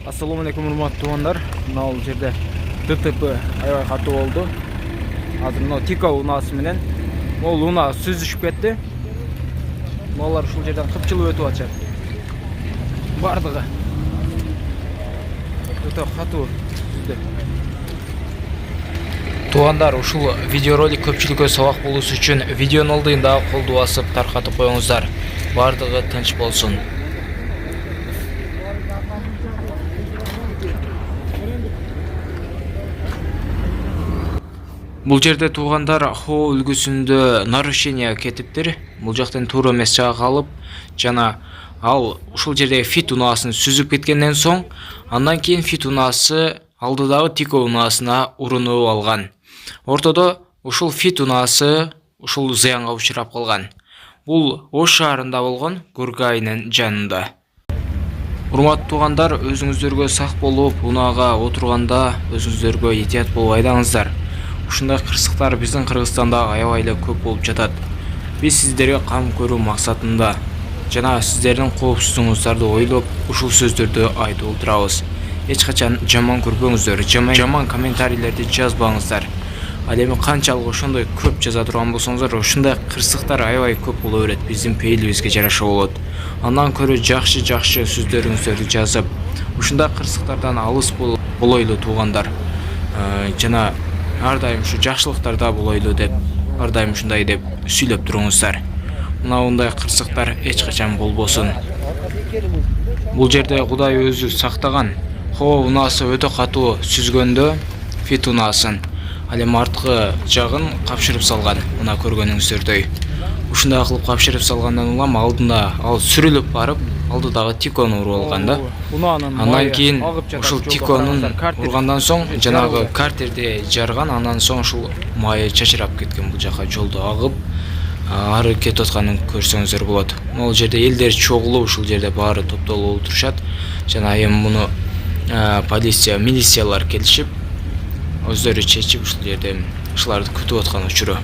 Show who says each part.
Speaker 1: Assalamu alaikum урматтуу туугандар. Мына бул жерде ДТП аябай катуу болду. Азыр мына Тико унаасы менен бул унаа сүзүшүп кетти. Балар ушул жерден кыпчылып өтүп атышат. Бардыгы өтө катуу сүздү.
Speaker 2: Туугандар, ушул видеоролик көпчүлүккө сабак болуусу үчүн видеонун алдында колду басып таркатып коюңуздар. Бардыгы тынч болсун. Бул жерде туугандар хоо үлгүсүндө нарушение кетиптир. Бул жактан туура эмес жакка калып, жана ал ушул жерде Fit унаасын сүзүп кеткенден соң, андан кийин Fit унаасы алдыдагы Тико унаасына урунуп алган. Ортодо ушул Fit унаасы ушул зыянга учурап калган. Бул Ош шаарында болгон, Гурга айынын жанында. Урматтуу туугандар, өзүңүздөргө сак болуп, унаага отурганда өзүңүздөргө этият болуп айдаңыздар. Ушундай кырсыктар биздин Кыргызстанда аябай эле көп болуп жатат. Биз сиздерге кам көрүү максатында жана сиздердин коопсуздугуңуздарды ойлоп ушул сөздөрдү айтып отурабыз. Эч качан жаман көрбөңүздөр, жаман комментарийлерди жазбаңыздар. Ал эми канчалык ошондой көп жаза турган болсоңуздар, ушундай кырсыктар аябай көп боло берет, биздин пейилибизге жараша болот. Андан көрө жакшы сөздөрүңүздөрдү жазып, ушундай кырсыктардан алыс болойлу туугандар. Жана ар дайым ушу жакшылыктарда болойлу деп, ар дайым ушундай деп сүйлөп туруңуздар. Мындай кырсыктар эч качан болбосун. Бул жерде Кудай өзү сактаган. Хоо унаасы өтө катуу сүзгөндө Fit унаасын. Ал эми арткы жагын капшырып салган, мына көргөнүңүздөрдөй. Ушундай кылып капшырып салгандан улам алдында ал сүрүлүп барып, алдыдагы Тикону уруп алган да. Андан кийин ушул Тиконун ургандан соң жанагы картерди жарган, андан соң ушул майы чачырап кеткен бул жака жолдо агып, ары кетип атканын көрсөңүздөр болот. Могул жерде элдер чогулуп ушул жерде баары топтолуп отурушат. Жана эми муну полиция, милициялар келишип, өздөрү чечип ушул жерде ушуларды күтүп аткан учуру.